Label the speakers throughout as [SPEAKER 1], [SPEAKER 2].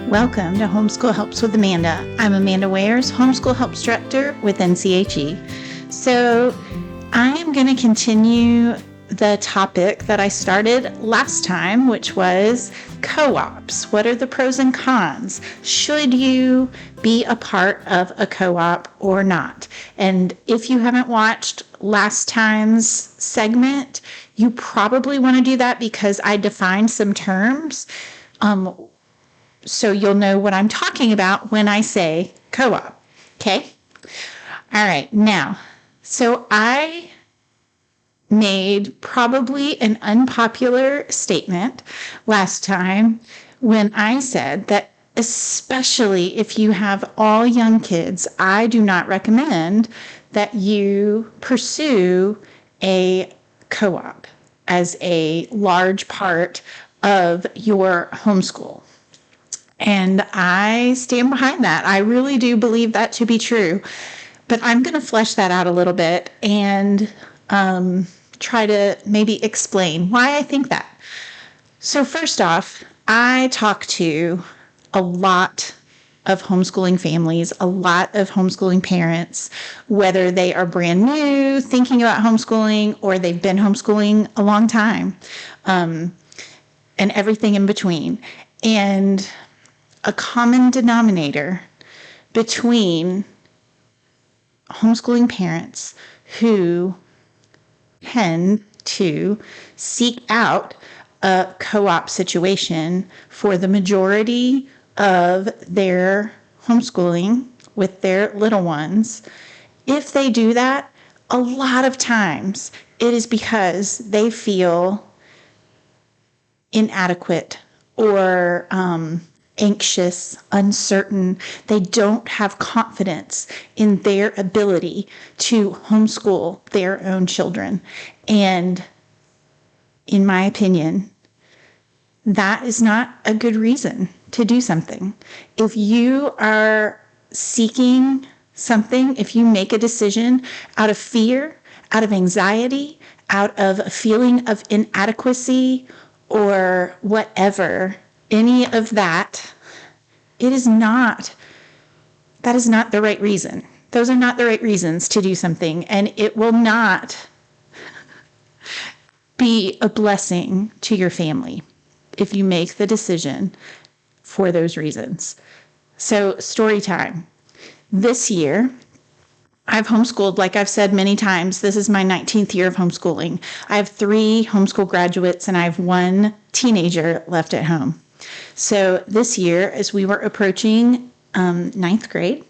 [SPEAKER 1] Welcome to Homeschool Helps with Amanda. I'm Amanda Wares, Homeschool Helps Director with NCHE. So I am going to continue the topic that I started last time, which was co-ops. What are the pros and cons? Should you be a part of a co-op or not? And if you haven't watched last time's segment, you probably want to do that because I defined some terms. So you'll know what I'm talking about when I say co-op. Okay? All right. Now, so I made probably an unpopular statement last time when I said that especially if you have all young kids, I do not recommend that you pursue a co-op as a large part of your homeschool. And I stand behind that. I really do believe that to be true. But I'm going to flesh that out a little bit and try to maybe explain why I think that. So first off, I talk to a lot of homeschooling families, a lot of homeschooling parents, whether they are brand new, thinking about homeschooling, or they've been homeschooling a long time, and everything in between. And a common denominator between homeschooling parents who tend to seek out a co-op situation for the majority of their homeschooling with their little ones, if they do that, a lot of times it is because they feel inadequate or anxious, uncertain. They don't have confidence in their ability to homeschool their own children. And in my opinion, that is not a good reason to do something. If you are seeking something, if you make a decision out of fear, out of anxiety, out of a feeling of inadequacy or whatever, any of that, that is not the right reason. Those are not the right reasons to do something, and it will not be a blessing to your family if you make the decision for those reasons. So, story time. This year, I've homeschooled, like I've said many times, this is my 19th year of homeschooling. I have 3 homeschool graduates and I have 1 teenager left at home. So this year, as we were approaching 9th grade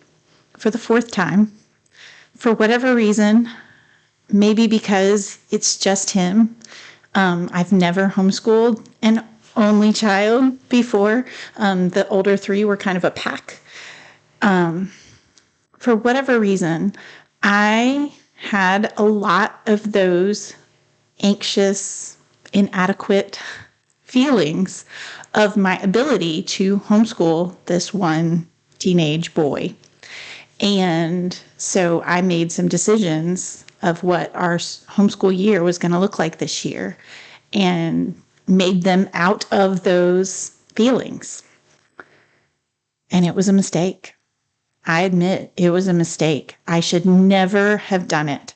[SPEAKER 1] for the 4th time, for whatever reason, maybe because it's just him, I've never homeschooled an only child before. The older 3 were kind of a pack. For whatever reason, I had a lot of those anxious, inadequate feelings of my ability to homeschool this one teenage boy. And so I made some decisions of what our homeschool year was going to look like this year and made them out of those feelings. And it was a mistake. I admit it was a mistake. I should never have done it.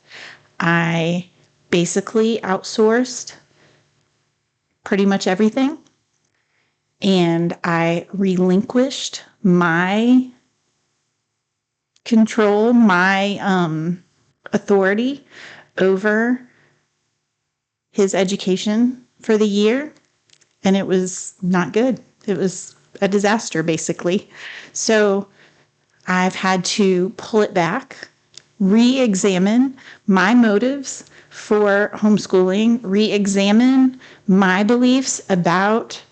[SPEAKER 1] I basically outsourced pretty much everything. And I relinquished my control, my authority over his education for the year. And it was not good. It was a disaster, basically. So I've had to pull it back, re-examine my motives for homeschooling, re-examine my beliefs about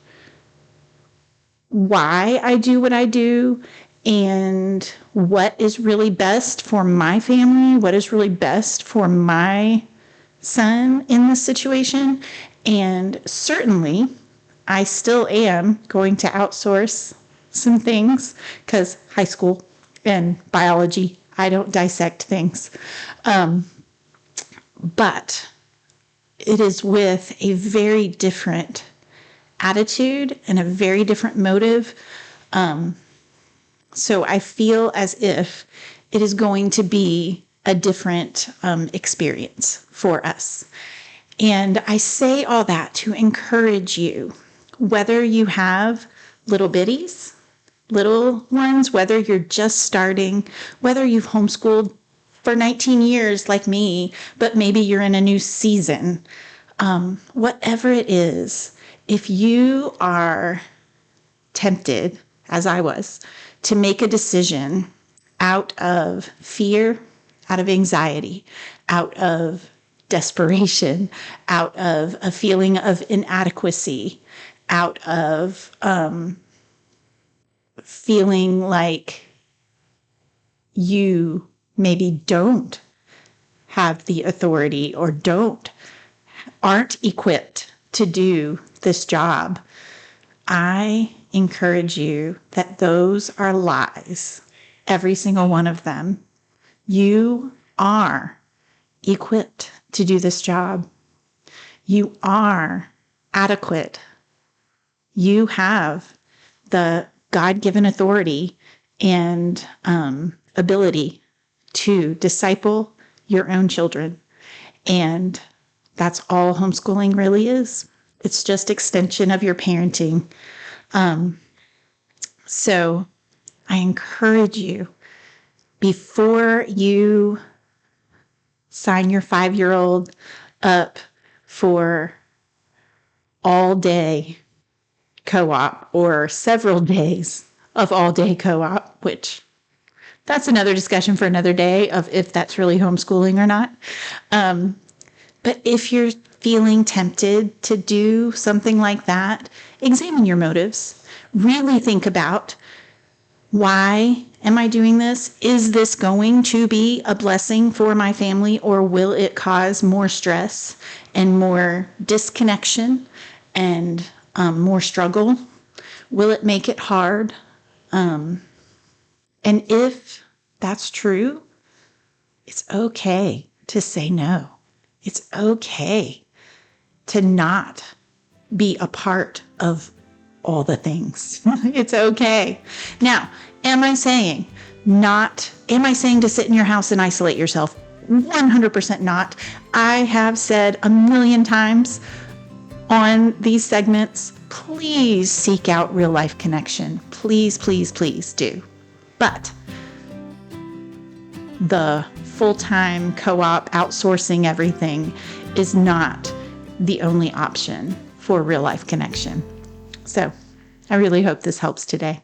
[SPEAKER 1] why I do what I do and what is really best for my family, what is really best for my son in this situation. And certainly, I still am going to outsource some things because high school and biology, I don't dissect things. But it is with a very different attitude and a very different motive So I feel as if it is going to be a different experience for us. And I say all that to encourage you, whether you have little bitties, little ones, whether you're just starting, whether you've homeschooled for 19 years like me, but maybe you're in a new season, whatever it is, if you are tempted, as I was, to make a decision out of fear, out of anxiety, out of desperation, out of a feeling of inadequacy, out of feeling like you maybe don't have the authority or aren't equipped to do this job, I encourage you that those are lies. Every single one of them. You are equipped to do this job. You are adequate. You have the God-given authority and ability to disciple your own children. And that's all homeschooling really is. It's just extension of your parenting. So I encourage you, before you sign your 5-year-old up for all day co-op or several days of all day co-op, which that's another discussion for another day of if that's really homeschooling or not. But if you're feeling tempted to do something like that, examine your motives. Really think about, why am I doing this? Is this going to be a blessing for my family, or will it cause more stress and more disconnection and more struggle? Will it make it hard? And if that's true, it's okay to say no. It's okay to not be a part of all the things. It's okay. Now, am I saying to sit in your house and isolate yourself? 100% not. I have said a million times on these segments, please seek out real life connection. Please, please, please do. But the full-time co-op outsourcing everything is not the only option for real life connection. So I really hope this helps today.